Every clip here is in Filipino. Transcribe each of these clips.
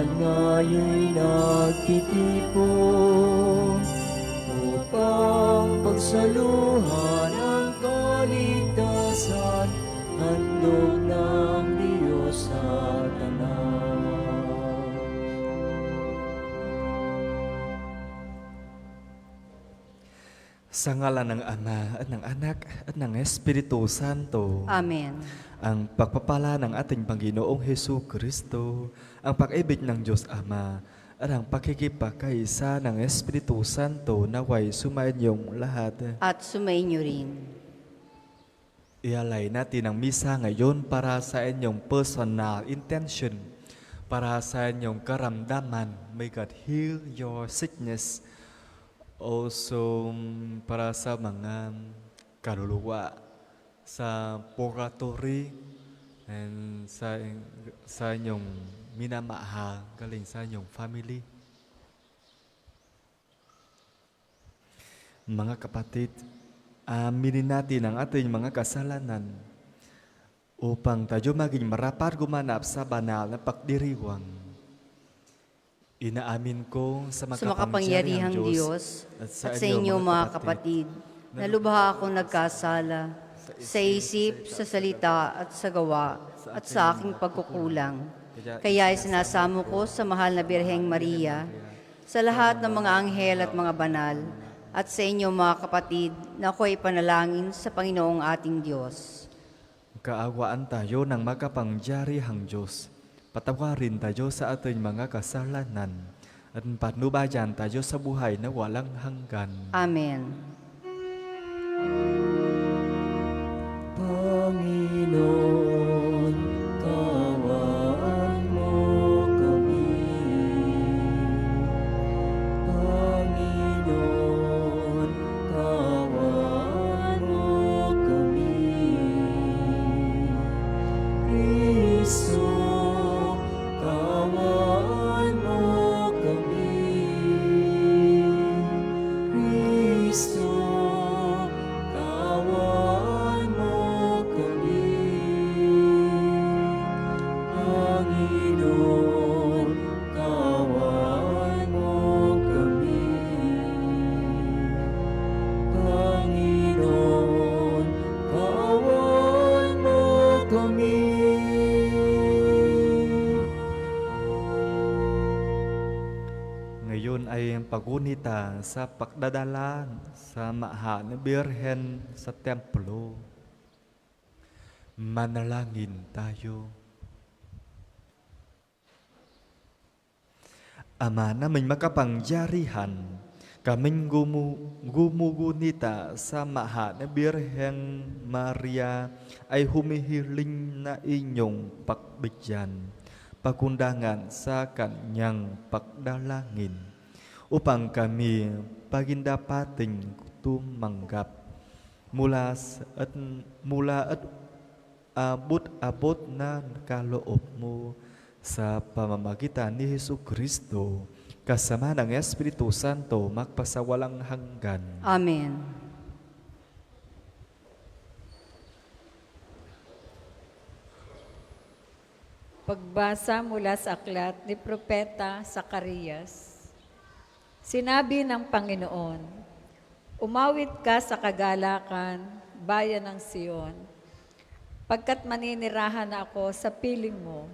ngaya'y nagtitipon upang pagsaluhan ang kaligtasan, handog ng Diyos sa tanan. Sa ngalan ng Ama at ng Anak at ng Espiritu Santo. Amen. Ang pagpapala ng ating Panginoong Hesu Kristo, ang pag-ibig ng Diyos Ama, at ang pakikipagkaisa ng Espiritu Santo naway sumainyong lahat. At sumainyo rin. Ialay natin ang misa ngayon para sa inyong personal intention, para sa inyong karamdaman. May God heal your sickness. Also, para sa mga kaluluwa sa purgatory and sa inyong minamahal, galing sa inyong family. Mga kapatid, aminin natin ang ating mga kasalanan upang tayo maging marapat gumanap sa banal na pagdiriwang. Inaamin ko sa Makapangyarihang Diyos at sa inyo mga kapatid, na lubha akong nagkasala sa isip, sa salita at sa gawa at sa aking pagkukulang. Kaya sinasamo ko sa mahal na Birheng Maria, sa lahat ng mga anghel at mga banal, at sa inyo mga kapatid, na ako'y panalangin sa Panginoong ating Diyos. Kaawaan tayo ng makapangyarihang Diyos. Patawarin tayo sa ating mga kasalanan at patnubayan tayo sa buhay na walang hanggan. Amen. Panginoon, kaawaan mo kami. Panginoon, kaawaan mo kami. Kristo, kaawaan mo kami. Kristo, kaawaan mo kami. Panginoon, kaawaan mo kami. Panginoon, kaawaan mo kami. Ngayon ay ang pagunita sa pagdadala sa Mahal na Birhen sa templo. Manalangin tayo. Ama naming makapangyarihan, kaming gumugunita sa Mahal na Birheng Maria ay humihiling na inyong pagbigyan, pagundangan sa kanyang pagdalangin, upang kami pagindapating tumanggap mula at abot-abot na kaloob mo sa pamamagitan ni Hesu Kristo, kasama ng Espiritu Santo, magpasawalang hanggan. Amen. Pagbasa mula sa aklat ni Propeta Zacarias. Sinabi ng Panginoon, umawit ka sa kagalakan, bayan ng Sion, pagkat maninirahan na ako sa piling mo.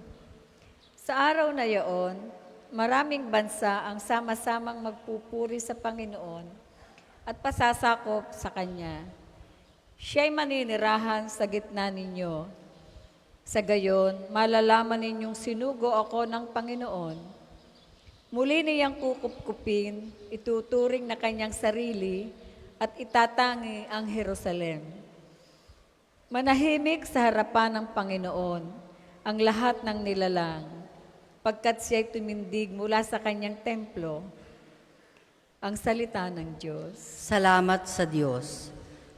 Sa araw na iyon, maraming bansa ang sama-samang magpupuri sa Panginoon at pasasakop sa Kanya. Siya'y maninirahan sa gitna ninyo. Sa gayon, malalaman ninyong sinugo ako ng Panginoon. Muli niyang kukupkupin, ituturing na kanyang sarili at itatangi ang Jerusalem. Manahimik sa harapan ng Panginoon ang lahat ng nilalang, pagkat siya'y tumindig mula sa kanyang templo. Ang salita ng Diyos. Salamat sa Diyos.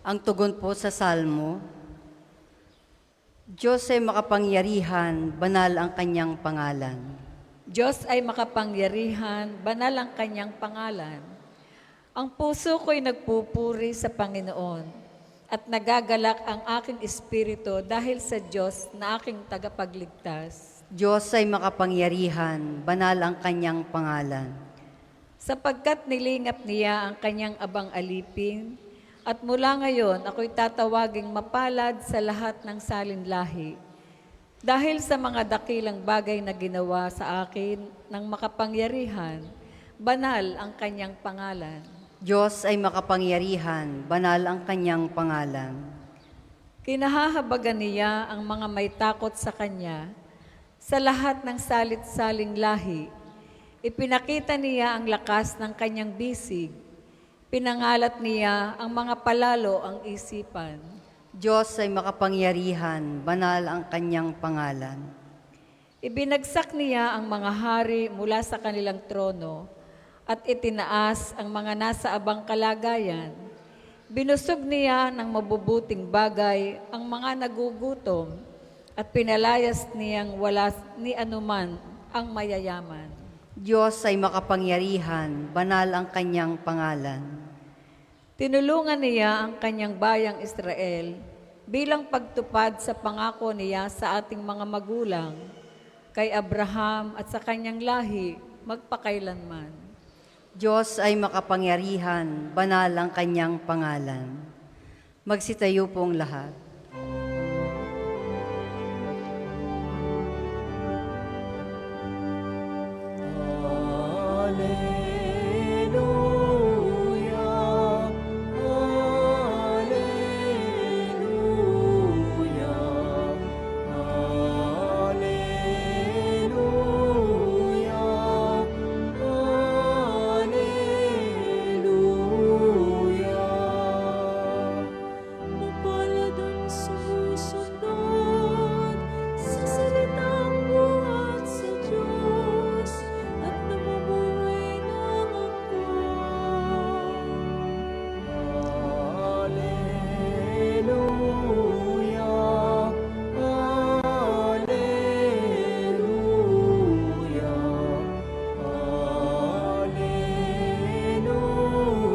Ang tugon po sa Salmo, Diyos ay makapangyarihan, banal ang kanyang pangalan. Diyos ay makapangyarihan, banal ang kanyang pangalan. Ang puso ko'y nagpupuri sa Panginoon at nagagalak ang aking espiritu dahil sa Diyos na aking tagapagligtas. Diyos ay makapangyarihan, banal ang kanyang pangalan. Sapagkat nilingap niya ang kanyang abang alipin, at mula ngayon ako'y tatawaging mapalad sa lahat ng salinlahi. Dahil sa mga dakilang bagay na ginawa sa akin ng makapangyarihan, banal ang kanyang pangalan. Diyos ay makapangyarihan, banal ang kanyang pangalan. Kinahahabagan niya ang mga may takot sa kanya sa lahat ng salit-saling lahi. Ipinakita niya ang lakas ng kanyang bisig. Pinangalat niya ang mga palalo ang isipan. Diyos ay makapangyarihan, banal ang kanyang pangalan. Ibinagsak niya ang mga hari mula sa kanilang trono at itinaas ang mga nasa abang kalagayan. Binusog niya ng mabubuting bagay ang mga nagugutom at pinalayas niyang wala ni anuman ang mayayaman. Diyos ay makapangyarihan, banal ang kanyang pangalan. Tinulungan niya ang kanyang bayang Israel bilang pagtupad sa pangako niya sa ating mga magulang, kay Abraham at sa kanyang lahi magpakailanman. Diyos ay makapangyarihan, banal ang kanyang pangalan. Magsitayo pong lahat. Hallelujah, hallelujah, hallelujah. Mapalad ang sumusunod sa salitang buhat sa Diyos at namumuhay ng angkong. Hallelujah, hallelujah,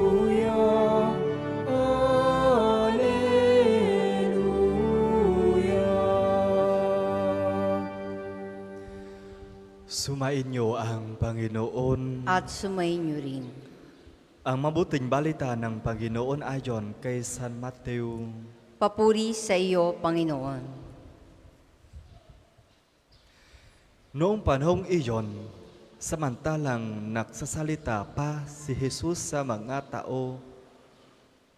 hallelujah, hallelujah. Sumain niyo ang Panginoon. At sumainyo rin. Ang mabuting balita ng Panginoon ayon kay San Mateo. Papuri sa iyo, Panginoon. Noong panahong iyon, samantalang nagsasalita pa si Jesus sa mga tao,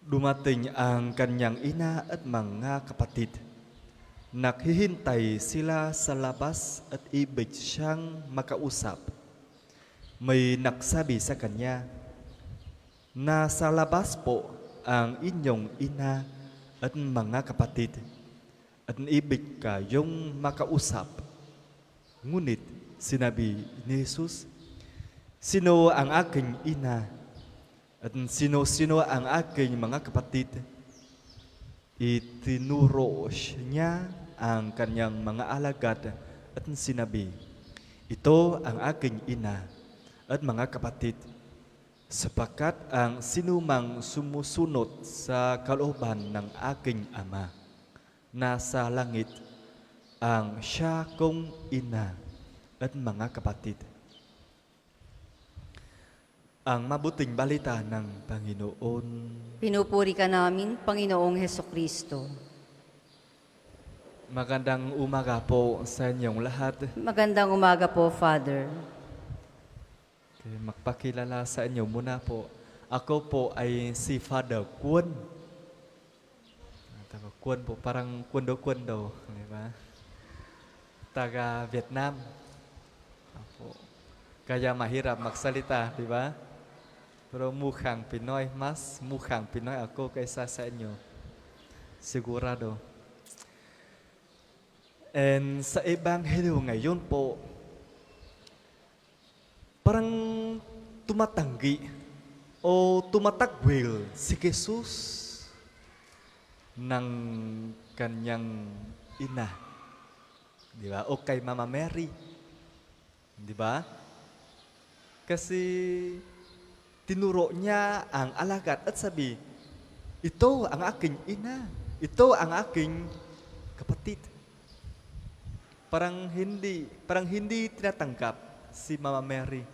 dumating ang kanyang ina at mga kapatid. Naghihintay sila sa labas at ibig siyang makausap. May nagsabi sa kanya, "Nasa labas po ang inyong ina at mga kapatid at ibig kayong makausap." Ngunit sinabi ni Jesus, "Sino ang aking ina at sino-sino ang aking mga kapatid?" Itinuro niya ang kanyang mga alagad at sinabi, "Ito ang aking ina at mga kapatid, sapagkat ang sinumang sumusunod sa kalooban ng aking Ama nasa langit, ang siya kong ina at mga kapatid." Ang mabuting balita ng Panginoon. Pinupuri ka namin, Panginoong Hesukristo. Magandang umaga po sa inyong lahat. Magandang umaga po, Father. Okay, magpakilala sa inyo muna po. Ako po ay si Father Kwon. Taga Kwon po, parang kwendo-kwendo, di ba? Taga Vietnam. Apo. Kaya mahirap magsalita, di ba? Pero mukhang Pinoy, mas mukhang Pinoy ako kaysa sa inyo. Sigurado. And sa Ebanghelyo ngayon po, parang tumatanggi o tumatagwil si Jesus ng kanyang ina. Di ba? O kay Mama Mary. Di ba? Kasi tinuro niya ang alagad at sabi, "Ito ang aking ina. Ito ang aking kapatid." parang hindi tinatanggap si Mama Mary.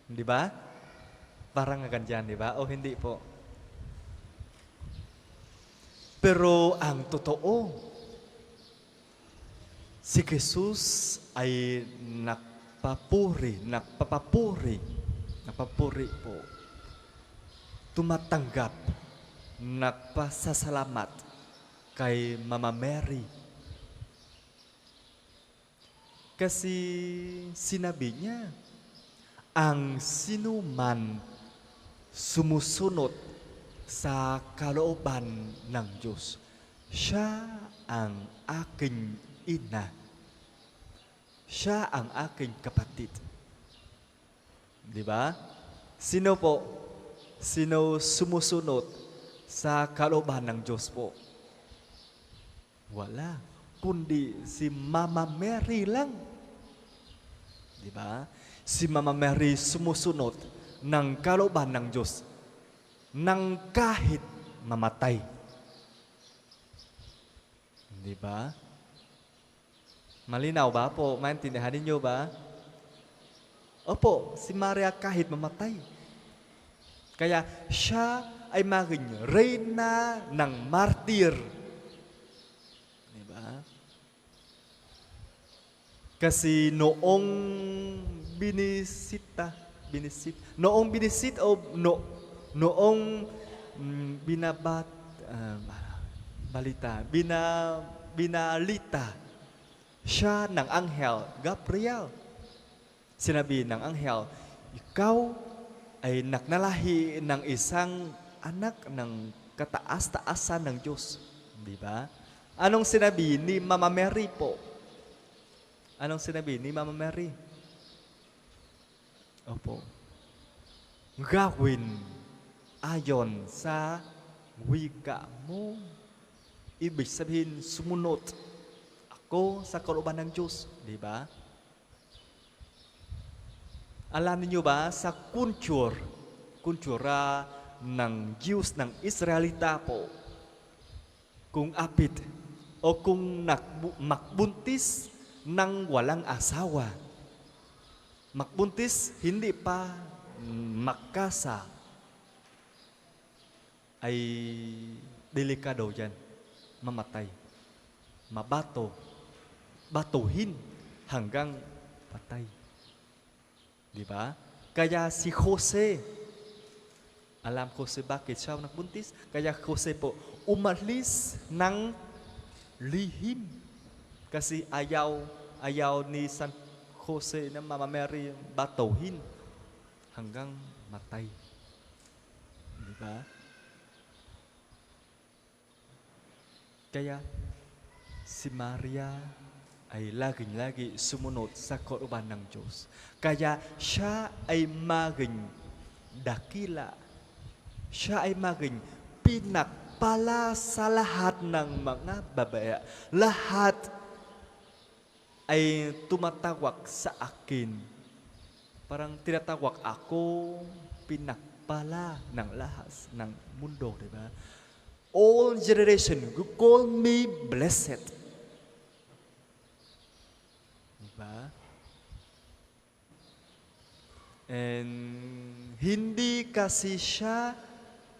Di ba? Parang ganyan, di ba? O hindi po? Pero ang totoo, si Jesus ay nagpapapuri po, tumatanggap, nagpasasalamat kay Mama Mary. Kasi sinabi niya, ang sino man sumusunod sa kalooban ng Diyos, siya ang aking ina. Siya ang aking kapatid. Di ba? Sino po? Sino sumusunod sa kalooban ng Diyos po? Wala. Kundi si Mama Mary lang. Di ba? Si Mama Mary sumusunod ng kalooban ng Diyos nang kahit mamatay. Di ba? Malinaw ba po? Maintindihan ninyo ba? Opo, si Maria kahit mamatay. Kaya siya ay maging reyna ng martir. Di ba? Kasi noong binalita siya ng anghel Gabriel. Sinabi ng anghel, ikaw ay naknalahi ng isang anak ng kataas-taasan ng Diyos. Di ba? Anong sinabi ni Mama Mary po? Anong sinabi ni Mama Mary? Opo. Gawin ayon sa wika mo. Ibig sabihin, sumunod ako sa kalooban ng Diyos. Di ba? Alam niyo ba sa kultura ng Diyos ng Israelita po, kung apit o kung makbuntis ng walang asawa, makbuntis hindi pa magkasa, ay delikado yan, mamatay, batuhin hanggang patay. Di ba? Kaya si Jose, alam ko si bakit siya nagbuntis? Kaya Jose po, umalis ng lihim. Kasi ayaw ni San Jose na Mama Mary batuhin hanggang matay. Di ba? Kaya si Maria ay laging-lagi sumunod sa kalooban ng Diyos. Kaya siya ay maging dakila. Siya ay maging pinakpala sa lahat ng mga babae. Lahat ay tumatawag sa akin. Parang tinatawag ako pinakpala ng lahat ng mundo, di ba? All generation call me blessed. Diba? And hindi kasi siya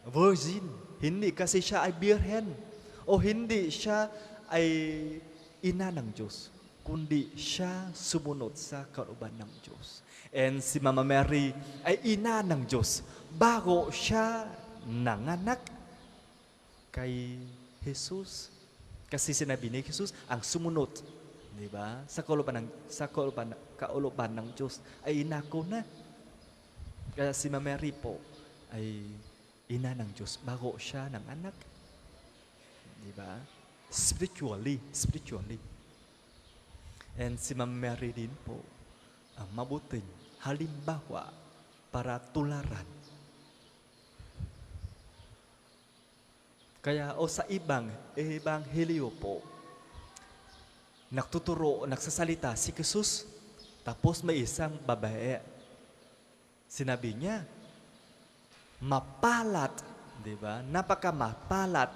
virgin, hindi kasi siya ay birhen, o hindi siya ay ina ng Diyos, kundi siya sumunod sa kalooban ng Diyos. And si Mama Mary ay ina ng Diyos bago siya nanganak kay Jesus. Kasi sinabi ni Jesus, ang sumunod, di ba? Sa kalooban ng Diyos ay ina ko na. Kaya si Mama Mary po ay ina ng Diyos bago siya ng anak. Di ba? Spiritually. And si Mama Mary din po ang mabuting halimbawa para tularan. Kaya sa ebanghelyo po, nagsasalita si Jesus, tapos may isang babae. Sinabi niya, mapalat, di ba? Napakamapalat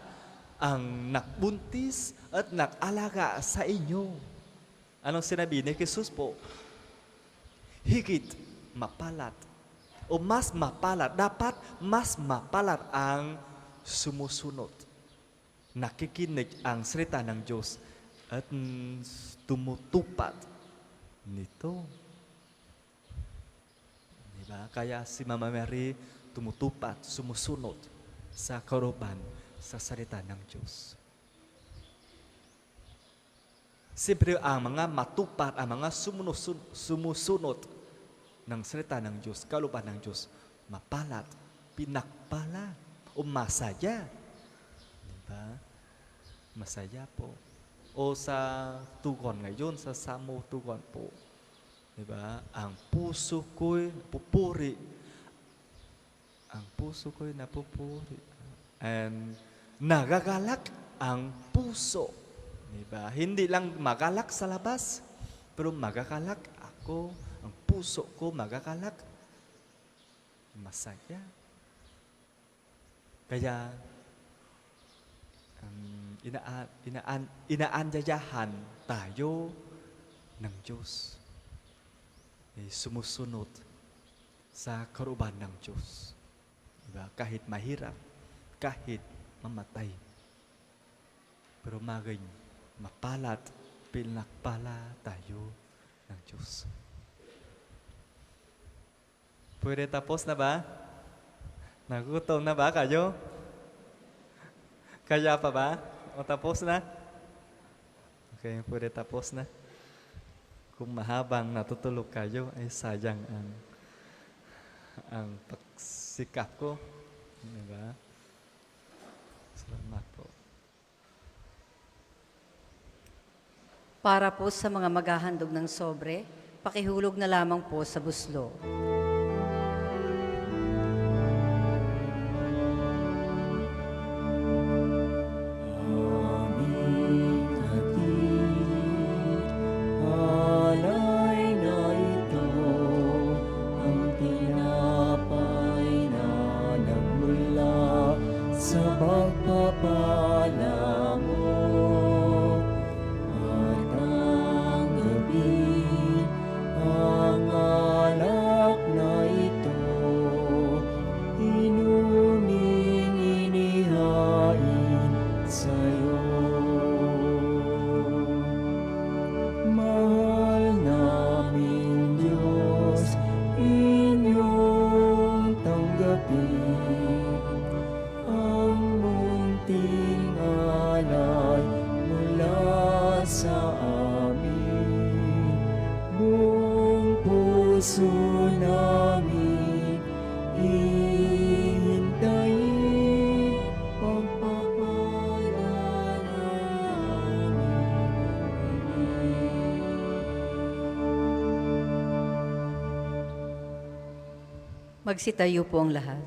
ang nakbuntis at nakalaga sa inyo. Anong sinabi ni Jesus po? Higit mapalad o mas mapalad, dapat mas mapalad ang sumusunod. Nakikinig ang salita ng Diyos at tumutupad nito. Diba? Kaya si Mama Mary tumutupad, sumusunod sa kautuban sa salita ng Diyos. Siyempre, ang mga matupad, ang mga sumusunod ng salita ng Diyos, kautuban ng Diyos, mapalad, pinakpala, o masaya. Diba? Masaya po. O sa tugon ngayon, sa Samo tugon po. Diba? Ang puso ko'y napupuri. Ang puso ko'y napupuri. And nagagalak ang puso. Diba? Hindi lang magalak sa labas, pero magagalak ako, ang puso ko magagalak. Masaya. Kaya, inaanyayahan tayo ng Diyos. Sumusunod sa kautuban ng Diyos. Diba? Kahit mahirap, kahit mamatay. Pero maging mapalad, pinakpala tayo ng Diyos. Pwede tapos na ba? Nagutom na ba kayo? Kaya pa ba? O tapos na? Okay, pwede tapos na. Kung mahabang natutulog kayo, ay sayang ang pagsikap ko. Diba? Salamat po. Para po sa mga maghahandog ng sobre, pakihulog na lamang po sa buslo. Aming hatid, alay na ito, ang tinapay na nagmula sa pagpapala mo. At ang gabi, ang alak na ito, inuming inihain sa'yo. Mahal naming Diyos, inyong tanggapin ang munting alay mula sa amin. Buong puso namin ihintayin pagpapala Magsitayo po ang lahat.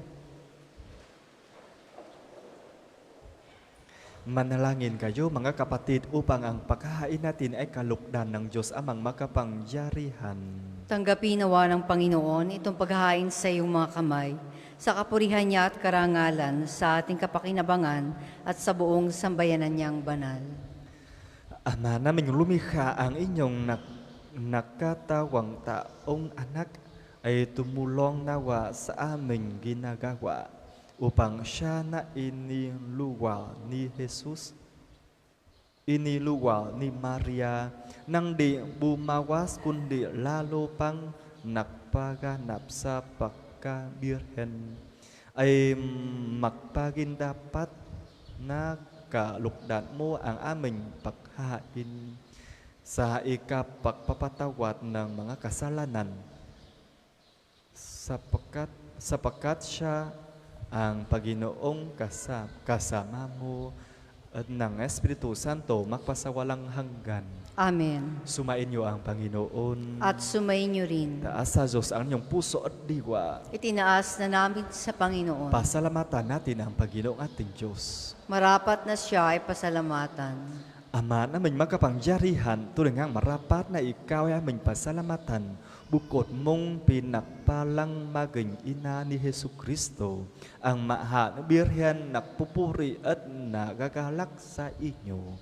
Manalangin kayo mga kapatid upang ang paghahain natin ay kalugdan ng Diyos amang makapangyarihan. Tanggapin nawa ng Panginoon itong paghahain sa iyong mga kamay, sa kapurihan niya at karangalan, sa ating kapakinabangan at sa buong sambayanan niyang banal. Ama naming lumikha ang inyong nakatawang taong anak ay tumulong nawa sa aming ginagawa upang siya na iniluwal ni Jesus, iniluwal ni Maria, nang di bumawas kundi lalo pang nagpaganap sa pagkabirhen, ay magpagindapat na kalugdan mo ang aming paghahain sa ikapagpapatawad ng mga kasalanan, sapagkat siya ang Panginoong kasama mo at ng Espiritu Santo magpasawalang hanggan. Amen. Sumain niyo ang Panginoon. At sumayin niyo rin. Taas sa Diyos ang inyong puso at diwa. Itinaas na namin sa Panginoon. Pasalamatan natin ang Panginoong ating Diyos. Marapat na siya ay pasalamatan. Ama naming makapangyarihan, turing ang marapat na ikaw ay aming pasalamatan, bukod mong pinakpalang maging ina ni Hesu Kristo, ang mahal na birhen nagpupuri at nagagalak sa inyo.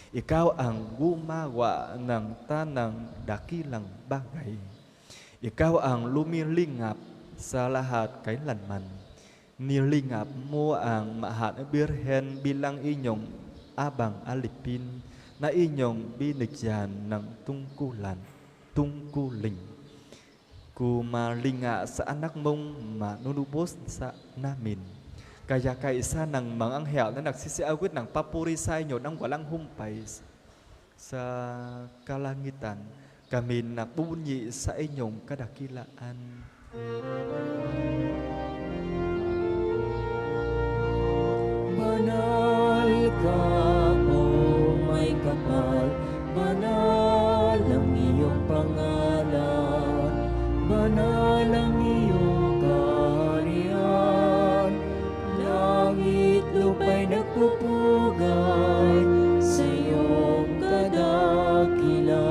Ikaw ang gumawa ng tanang dakilang bagay. Ikaw ang lumilingap sa lahat kailanman. Nilingap mo ang Mahal na Birhen bilang inyong abang alipin na inyong binigyan ng tungkulin. Kumalinga sa anak mong manunubos sa namin. Kaya kaisa ng mga anghel na nagsisiawit ng papuri sa inyo ng walang humpay sa kalangitan, kami nagbunyi sa inyong kadakilaan. Banal ka, o may kapal, banal ang iyong pangalan, banal ang iyong kaharian, langit lupa'y nagpupugay sa iyong kadakilan,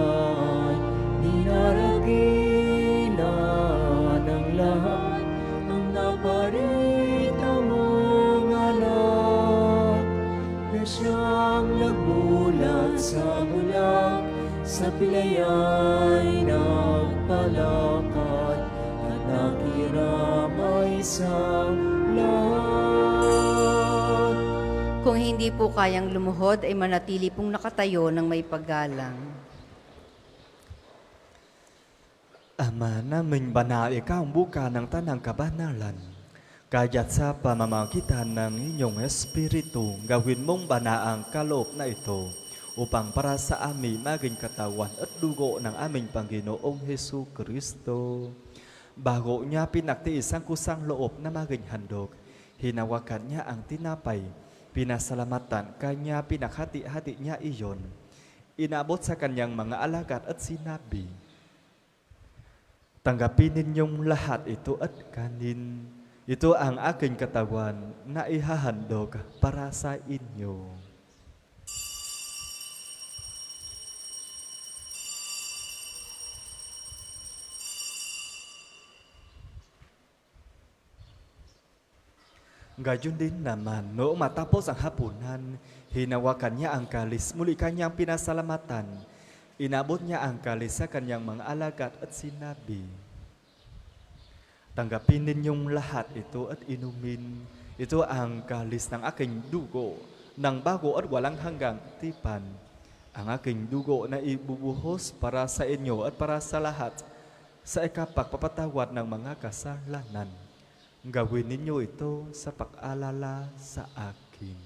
dinaragilan ng lahat ang naparito mong anak, na siyang nagbulat sa bulak, sa pilayay nagpalakad, at nakiramay sa lahat. Kung hindi po kayang lumuhod, ay manatili pong nakatayo ng may paggalang. Ama naming banal, ikaw ang buka ng tanang kabanalan. Kaya't sa pamamagitan ng inyong Espiritu, gawin mong banaang kaloob na ito upang para sa amin maging katawan at dugo ng aming Panginoong Hesu Kristo. Bago niya pinagtiis ang kusang loob na maging handog, hinawakan niya ang tinapay, pinasalamatan, kanya pinaghati-hati niya iyon. Inabot sa kanyang mga alagad at sinabi, "Tanggapin ninyong lahat ito at kanin. Ito ang aking katawan na ihahandog para sa inyo." Gayon din naman, noong matapos ang hapunan, hinawakan niya ang kalis, muli kanyang pinasalamatan. Inabot niya ang kalis sa kanyang mga alagad at sinabi, "Tanggapin ninyong lahat ito at inumin. Ito ang kalis ng aking dugo, ng bago at walang hanggang tipan. Ang aking dugo na ibubuhos para sa inyo at para sa lahat sa ikapagpapatawad ng mga kasalanan. Gawin ninyo ito sa pag-alala sa akin."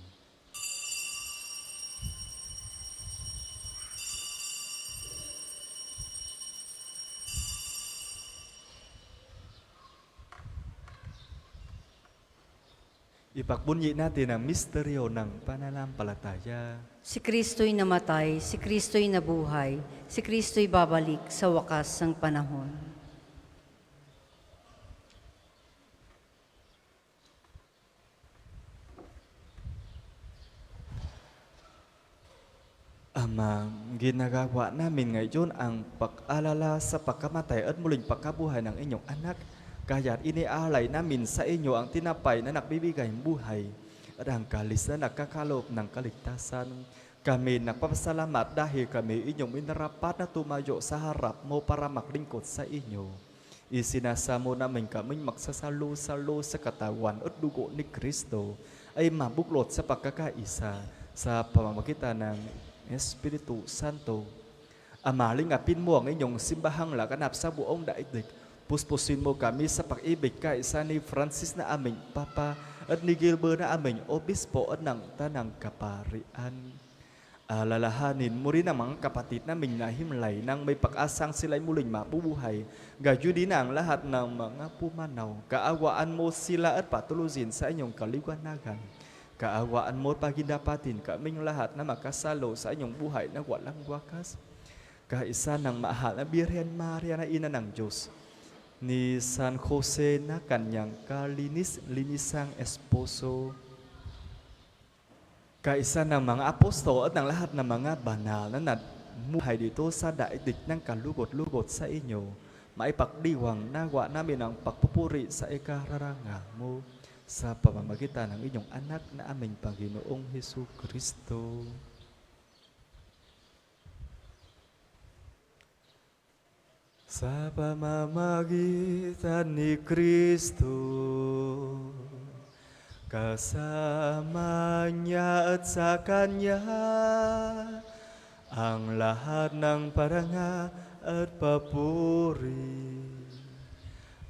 Ipagbunyi natin ang misteryo ng pananampalataya. Si Kristo'y namatay, si Kristo'y nabuhay, si Kristo'y babalik sa wakas ng panahon. Ama, ginagawa namin ngayon ang pag-alala sa pagkamatay at muling pagkabuhay ng inyong anak. Kaya't inialay namin sa inyo ang tinapay na nagbibigay buhay at ang kalis na nagkakaloob ng kaligtasan. Kami nagpapasalamat dahil kami inyong minarapat na tumayo sa harap mo para maglingkod sa inyo. Isinasamo namin kaming magsasalo-salo sa katawan at dugo ni Kristo ay mabuklot sa pagkakaisa sa pamamagitan ng Espiritu Santo. Amalingapin mo ang inyong simbahang laganap sa buong daigdig. Puspusin mo kami sa pag-ibig kaisa ni Francis na aming Papa at ni Gilbert na aming Obispo at ng Tanang Kaparian. Alalahanin mo rin ang mga kapatid naming nahimlay nang may pag-asang sila'y muling mabubuhay. Gayon din ang lahat ng mga pumanaw. Kaawaan mo sila at patulusin sa inyong kaliwanagan. Kaawaan mo at pagindapatin kaming lahat na makasalo sa inyong buhay na walang wakas. Kaisa ng Mahal na Birhen Maria na Ina ng Diyos, ni San Jose na kanyang kalinis-linisang esposo, kaisa ng mga apostol at ng lahat ng mga banal na namuhay dito sa daigdig ng kalugot-lugot sa inyo, maipagdiwang nawa namin ang pagpupuri sa ikararanga mo sa pamamagitan ng inyong anak na aming Panginoong Hesu Kristo. Sa pamamagitan ni Kristo, kasama niya at sa Kanya, ang lahat ng parangal at papuri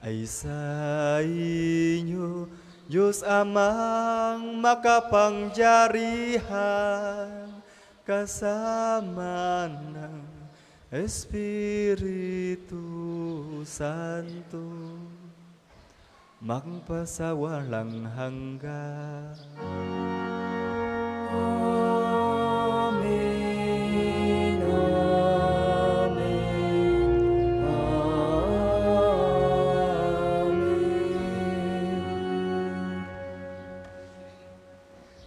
ay sa inyo, Diyos Amang makapangyarihan, kasama ng Espiritu Santo, magpasawalang hanggan. Amen. Amen. Amen.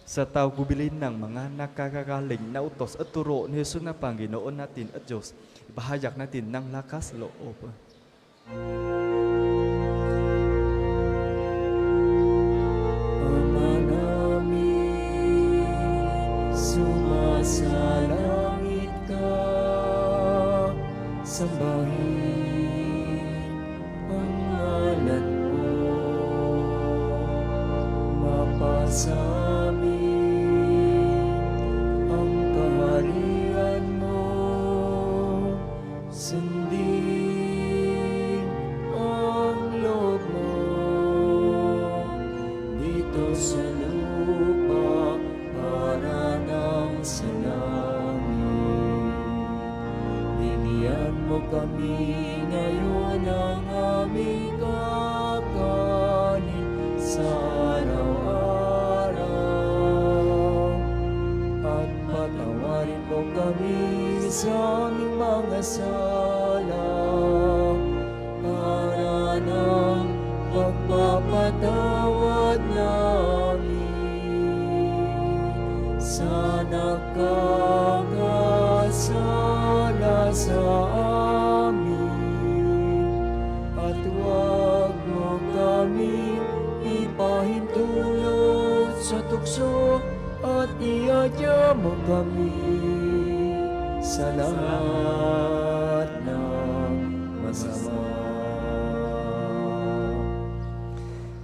Sa tao gubilin ng mga nakakagaling na utos at turo ni Jesus na Panginoon natin at Diyos, ibahayag natin ng lakas loob. Ama namin, sumasalangit ka, sambahin ang ngalan mo, mapasamin ang kaharian mo, sundin ang loob mo dito sa lupa para nang sa langit. Bigyan mo kami ngayon ng aming kakanin sa araw-araw, at patawarin mo kami sa aming mga sala para ng pagpapatawad namin sa nakakasala sa amin, at huwag mo kami ipahintulot sa tukso, at iadya mo kami sa lahat ng masama.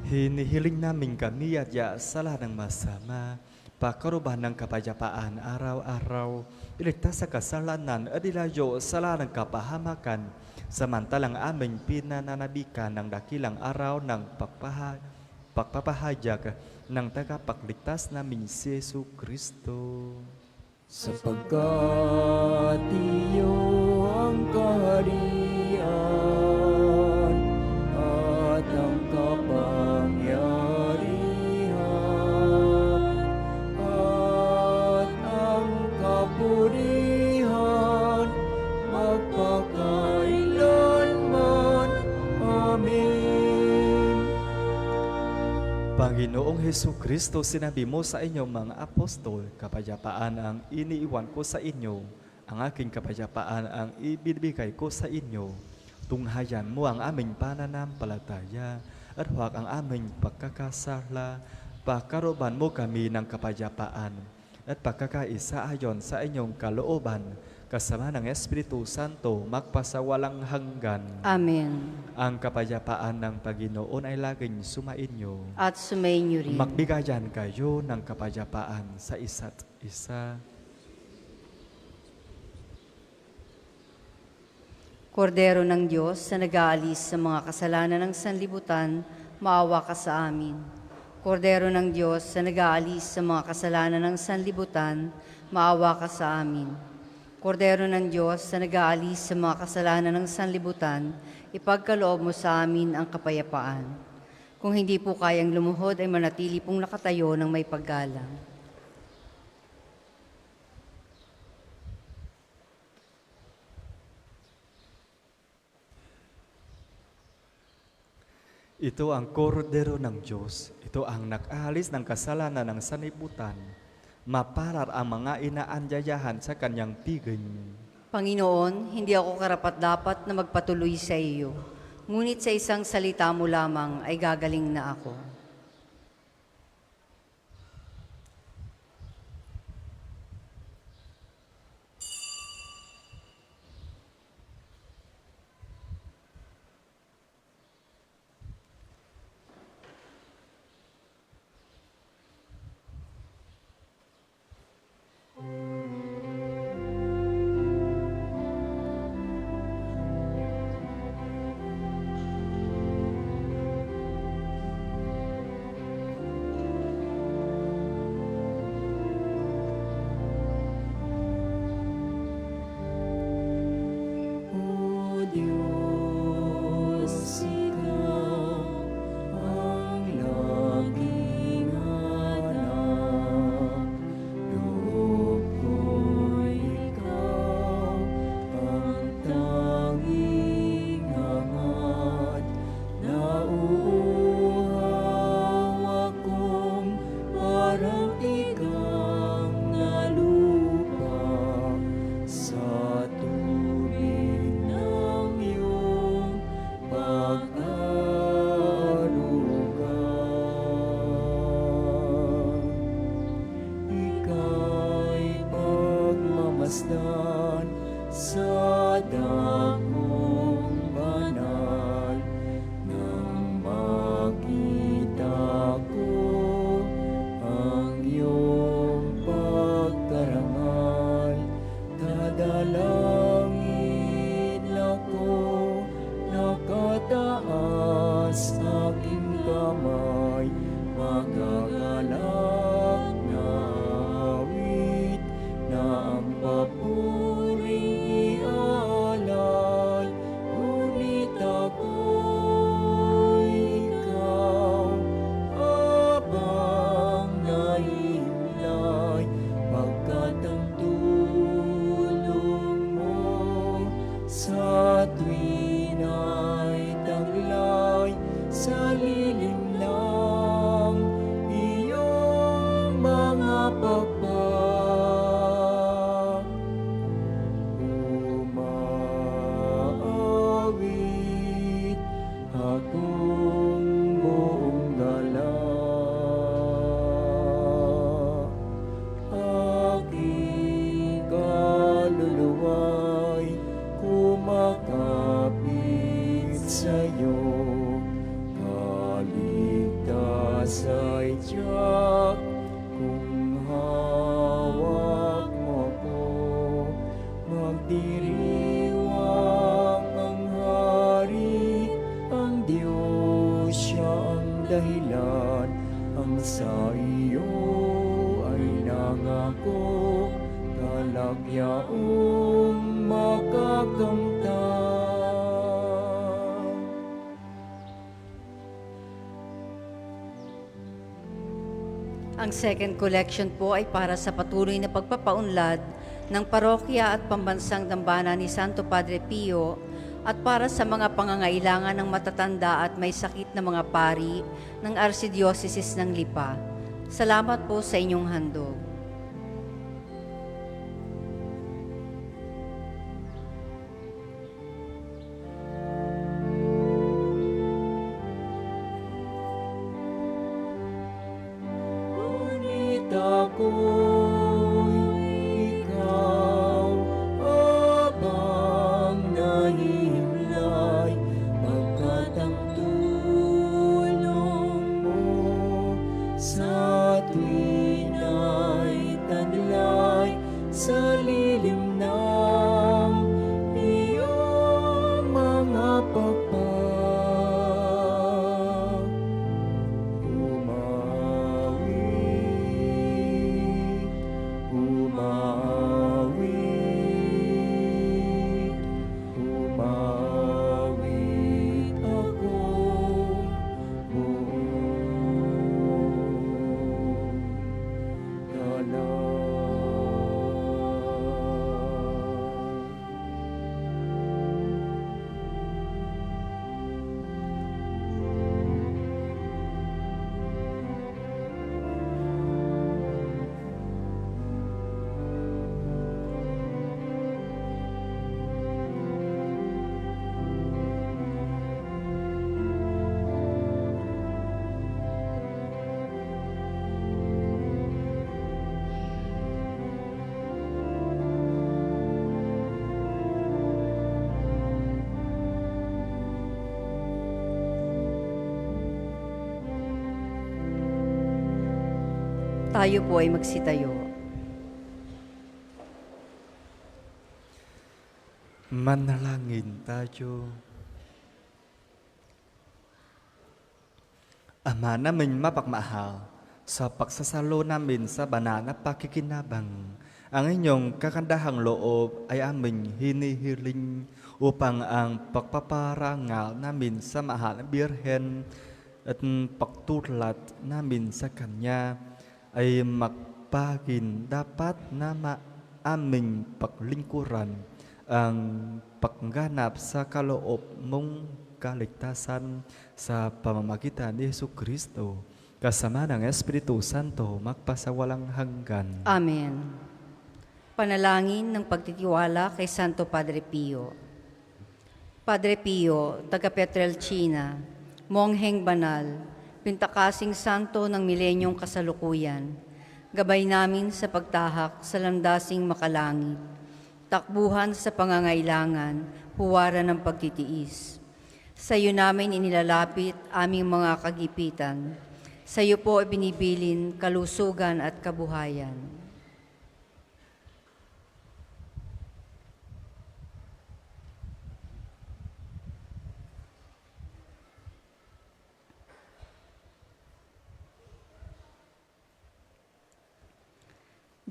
Hinihiling namin kami at sa lahat ng masama, pakarubahan ng kapayapaan araw-araw, iligtas sa kasalanan at ilayo sa lahat ng kapahamakan, samantalang aming pinananabikan ng dakilang araw ng pagpapahayag ng tagapagligtas namin si Jesu Kristo. Sapagkat iyo ang kaharian at ang kapangyarihan at ang kapurihan magpakailanman. Amen. Panginoong Hesu Kristo, sinabi mo sa inyong mga apostol, kapayapaan ang iniiwan ko sa inyo, ang aking kapayapaan ang ibibigay ko sa inyo. Tunghayan mo ang aming pananampalataya at huwag ang aming pagkakasala. Pakaroban mo kami ng kapayapaan at pagkakaisa ayon sa inyong kalooban, kasama ng Espiritu Santo, magpasawalang hanggan. Amen. Ang kapayapaan ng Panginoon ay laging sumainyo. At sumainyo rin. Magbigayan kayo ng kapayapaan sa isa't isa. Kordero ng Diyos na nag-aalis sa mga kasalanan ng sanlibutan, maawa ka sa amin. Kordero ng Diyos na nag-aalis sa mga kasalanan ng sanlibutan, maawa ka sa amin. Kordero ng Diyos na nag-aalis sa mga kasalanan ng sanlibutan, ipagkaloob mo sa amin ang kapayapaan. Kung hindi po kayang lumuhod, ay manatili pong nakatayo ng may paggalang. Ito ang kordero ng Diyos. Ito ang nag-aalis ng kasalanan ng sanlibutan. Maparar ang mga inaanyayahan sa kanyang piging. Panginoon, hindi ako karapat-dapat na magpatuloy sa iyo. Ngunit sa isang salita mo lamang ay gagaling na ako. sa'yo, kaligtas ay tiyak kung hawak mo ko. Magdiriwang ang hari, ang Diyos siya ang dahilan, ang sa iyo ay nangako, talagyaong makakamtan. Ang second collection po ay para sa patuloy na pagpapaunlad ng parokya at pambansang dambana ni Santo Padre Pio at para sa mga pangangailangan ng matatanda at may sakit na mga pari ng Archdiocese ng Lipa. Salamat po sa inyong handog. Ngunit ako'y ikaw, abang nahihimlay, pagkat ang tulong mo sa tuwin ay taglay sa lilim ng iyong mga pagpag. Umawit ako buong dalan. Tayo po ay magsitayo. Manalangin tayo. Ama namin mapagmahal, sa pagsasalo namin sa banal na pakikinabang, ang inyong kakandahang loob ay aming hinihiling upang ang pagpaparangal namin sa mahal na Birhen at pagtutlat namin sa Kanya ay magpagin dapat na aming paglingkuran ang pagganap sa kaloob mong kaligtasan sa pamamagitan ni Jesucristo, kasama ng Espiritu Santo, magpasawalang hanggan. Amen. Panalangin ng pagtitiwala kay Santo Padre Pio. Padre Pio, taga Pietrelcina, mongheng banal, pintakasing santo ng milenyong kasalukuyan, gabay namin sa pagtahak sa landasing makalangit, takbuhan sa pangangailangan, huwaran ng pagtitiis. Sa iyo namin inilalapit aming mga kagipitan. Sa iyo po ibinibilin kalusugan at kabuhayan.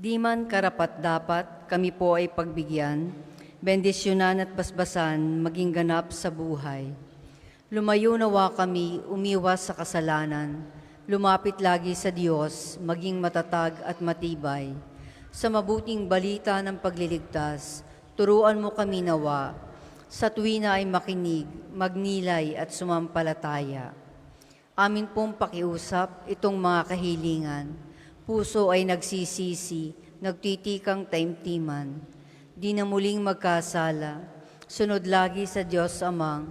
Di man karapat-dapat kami po ay pagbigyan, bendisyonan at basbasan maging ganap sa buhay. Lumayo nawa kami, umiwas sa kasalanan, lumapit lagi sa Diyos, maging matatag at matibay. Sa mabuting balita ng pagliligtas, turuan mo kami nawa, sa tuwina ay makinig, magnilay at sumampalataya. Amin pong pakiusap itong mga kahilingan, puso ay nagsisisi, nagtitikang taimtiman. Di na muling magkasala, sunod lagi sa Diyos Amang,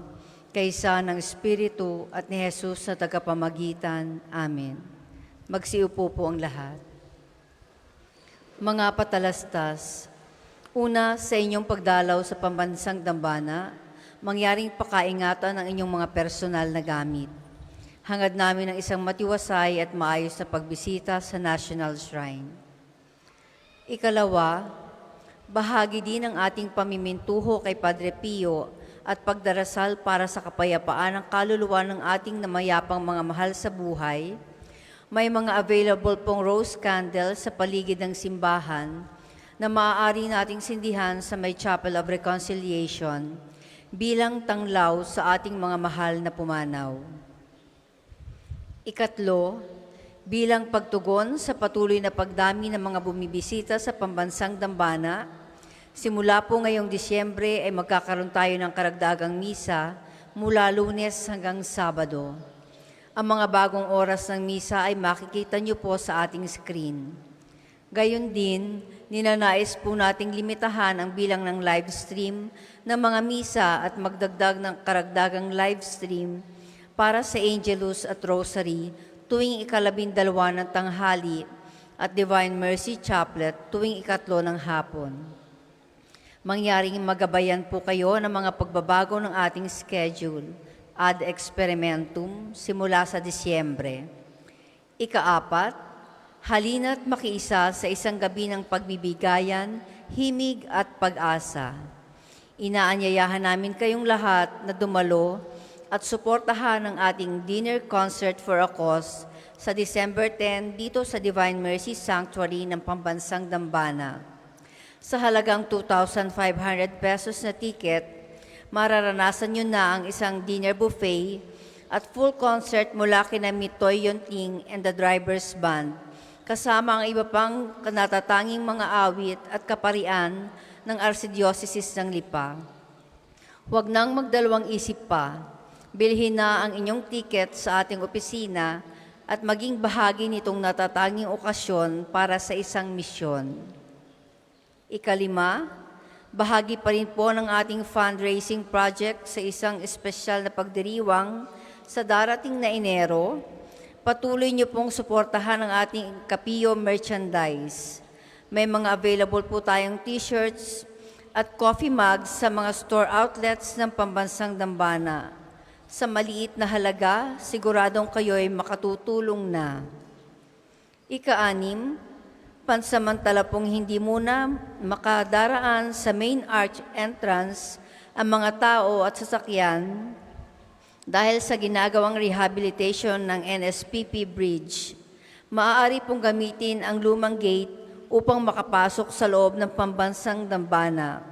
kaysa ng Espiritu at ni Jesus na tagapamagitan. Amen. Magsiupo po ang lahat. Mga patalastas, una sa inyong pagdalaw sa pambansang dambana, mangyaring pakaingatan ng inyong mga personal na gamit. Hangad namin ang isang matiwasay at maayos na pagbisita sa National Shrine. Ikalawa, bahagi din ng ating pamimintuho kay Padre Pio at pagdarasal para sa kapayapaan ng kaluluwa ng ating namayapang mga mahal sa buhay. May mga available pong rose candle sa paligid ng simbahan na maaari nating sindihan sa may Chapel of Reconciliation bilang tanglaw sa ating mga mahal na pumanaw. Ikatlo, bilang pagtugon sa patuloy na pagdami ng mga bumibisita sa pambansang dambana, simula po ngayong Disyembre ay magkakaroon tayo ng karagdagang misa mula Lunes hanggang Sabado. Ang mga bagong oras ng misa ay makikita niyo po sa ating screen. Gayon din, ninanais po nating limitahan ang bilang ng live stream ng mga misa at magdagdag ng karagdagang live stream para sa Angelus at Rosary tuwing ika-12 ng tanghali at Divine Mercy Chaplet tuwing ika-3 ng hapon. Mangyaring magabayan po kayo ng mga pagbabago ng ating schedule ad experimentum simula sa Disyembre. Ika-4, halina't makiisa sa isang gabi ng pagbibigayan, himig at pag-asa. Inaanyayahan namin kayong lahat na dumalo at suportahan ang ating dinner concert for a cause sa December 10 dito sa Divine Mercy Sanctuary ng Pambansang Dambana. Sa halagang 2,500 pesos na ticket, mararanasan nyo na ang isang dinner buffet at full concert mula kina Mitoy Yonting and the Drivers Band, kasama ang iba pang natatanging mga awit at kaparian ng Archdiocese ng Lipa. Huwag nang magdalawang isip pa, bilhin na ang inyong ticket sa ating opisina at maging bahagi nitong natatanging okasyon para sa isang misyon. Ikalima, bahagi pa rin po ng ating fundraising project sa isang espesyal na pagdiriwang sa darating na Enero. Patuloy niyo pong suportahan ang ating Kapio merchandise. May mga available po tayong t-shirts at coffee mugs sa mga store outlets ng Pambansang Dambana. Sa maliit na halaga, siguradong kayo'y makatutulong na. Ika-6, pansamantala pong hindi muna makadaraan sa main arch entrance ang mga tao at sasakyan dahil sa ginagawang rehabilitation ng NSPP Bridge. Maaari pong gamitin ang lumang gate upang makapasok sa loob ng Pambansang Dambana.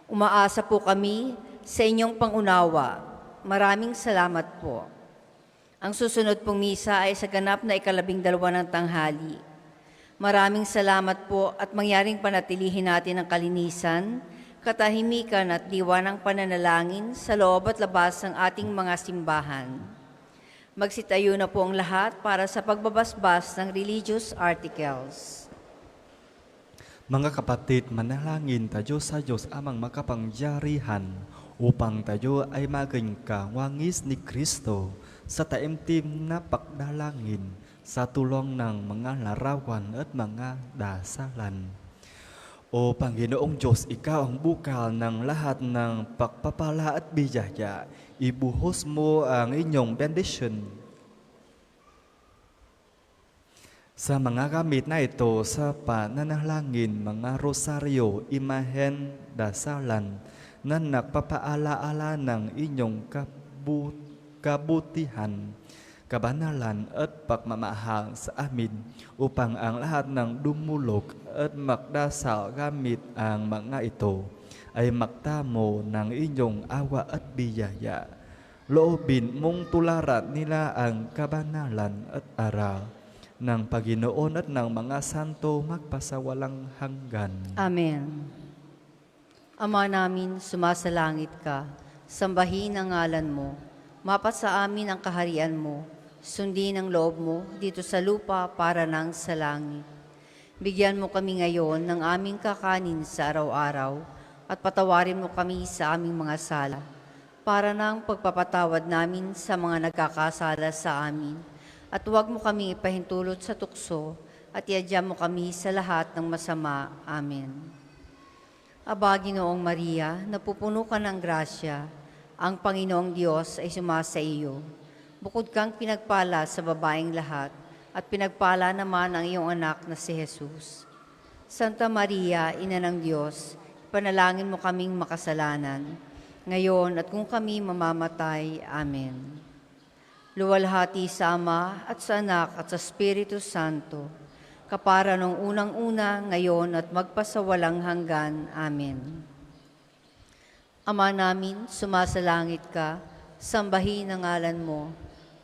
Umaasa po kami sa inyong pangunawa. Maraming salamat po. Ang susunod pong misa ay sa ganap na ika-12 ng tanghali. Maraming salamat po at mangyaring panatilihin natin ang kalinisan, katahimikan at diwa ng pananalangin sa loob at labas ng ating mga simbahan. Magsitayo na po ang lahat para sa pagbabasbas ng religious articles. Mga kapatid, manalangin tayo sa Diyos amang makapangyarihan upang tayo ay maging kawangis ni Kristo sa taimtim na pagdalangin sa tulong ng mga larawan at mga dasalan. O Panginoong Diyos, Ikaw ang bukal ng lahat ng pagpapala at biyaya. Ibuhos mo ang inyong bendisyon sa mga gamit na ito sa pananalangin, mga rosaryo, imahen, dasalan na nagpapaalaala ng inyong kabutihan, kabanalan at pagmamahal sa amin upang ang lahat ng dumulog at magdasal gamit ang mga ito ay magtamo ng inyong awa at biyaya. Loobin mong tularan nila ang kabanalan at aral ng Panginoon at ng mga santo magpasawalang hanggan. Amen. Ama namin, sumasalangit ka, sambahin ang ngalan mo, mapasa amin ang kaharian mo, sundin ang loob mo dito sa lupa para nang sa langit. Bigyan mo kami ngayon ng aming kakanin sa araw-araw at patawarin mo kami sa aming mga sala para nang pagpapatawad namin sa mga nagkakasala sa amin. At huwag mo kami ipahintulot sa tukso at iadya mo kami sa lahat ng masama. Amen. Aba, Ginoong Maria, napupuno ka ng grasya, Ang Panginoong Diyos ay sumasa iyo. Bukod kang pinagpala sa babaeng lahat, at pinagpala naman ang iyong anak na si Jesus. Santa Maria, Ina ng Diyos, panalangin mo kaming makasalanan, ngayon at kung kami mamamatay. Amen. Luwalhati sa Ama at sa Anak at sa Espiritu Santo, kapara nung unang-una, ngayon at magpasawalang hanggan. Amen. Ama namin, sumasalangit ka, sambahin ang ngalan mo,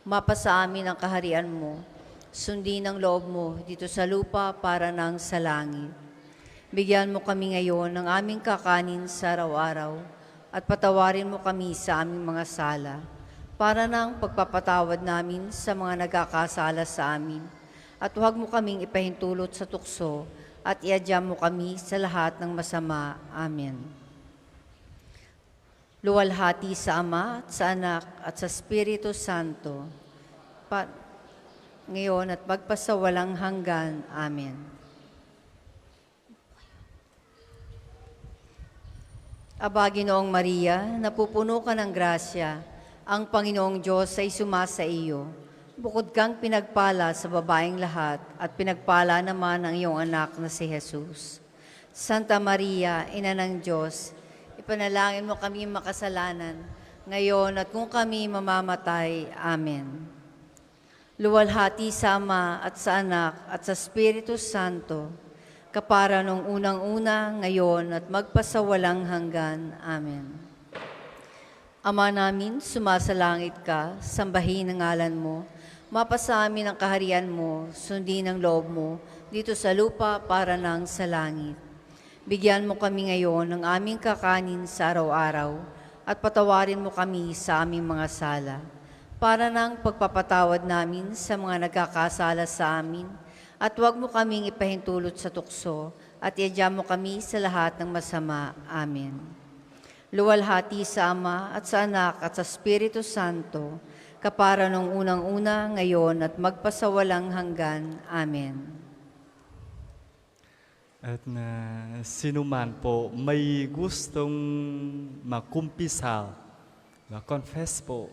mapasa amin ang kaharian mo, sundin ang loob mo dito sa lupa para nang sa langit. Bigyan mo kami ngayon ng aming kakanin sa araw-araw at patawarin mo kami sa aming mga sala para nang pagpapatawad namin sa mga nagkakasala sa amin. At huwag mo kaming ipahintulot sa tukso at iadya mo kami sa lahat ng masama. Amen. Luwalhati sa Ama at sa Anak at sa Espiritu Santo, ngayon at magpasawalang hanggan. Amen. Aba, Ginoong Maria, napupuno ka ng grasya, ang Panginoong Diyos ay sumasa iyo. Bukod kang pinagpala sa babaeng lahat, at pinagpala naman ang iyong anak na si Jesus. Santa Maria, Ina ng Diyos, ipanalangin mo kami makasalanan, ngayon at kung kami mamamatay. Amen. Luwalhati sa Ama at sa Anak at sa Espiritu Santo, kapara nung unang-una, ngayon at magpasawalang hanggan. Amen. Ama namin, sumasalangit ka, sambahin ang ngalan mo, mapasa amin ang kaharian mo, sundin ang loob mo, dito sa lupa para nang sa langit. Bigyan mo kami ngayon ng aming kakanin sa araw-araw, at patawarin mo kami sa aming mga sala, para nang pagpapatawad namin sa mga nagkakasala sa amin, at huwag mo kaming ipahintulot sa tukso, at iadya mo kami sa lahat ng masama. Amen. Luwalhati sa Ama at sa Anak at sa Espiritu Santo, kapara nung unang-una, ngayon at magpasawalang hanggan. Amen. At na sino man po may gustong makumpisal, ma-confess po,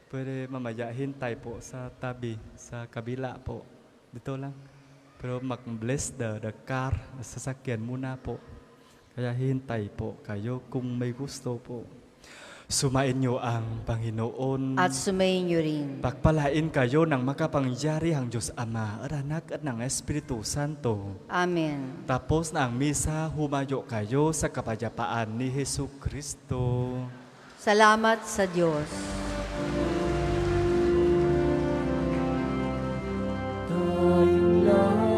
pwede mamaya hintay po sa tabi, sa kabila po. Dito lang. Pero mag-bless the car, sasakyan muna po. Kaya hintay po kayo kung may gusto po. Sumain niyo ang Panginoon. At sumayin niyo rin. Pagpalain kayo ng makapangyarihang Diyos Ama, Anak at ng Espiritu Santo. Amen. Tapos na ang misa, humayo kayo sa kapayapaan ni Hesu Kristo. Salamat sa Diyos. Tayong lahat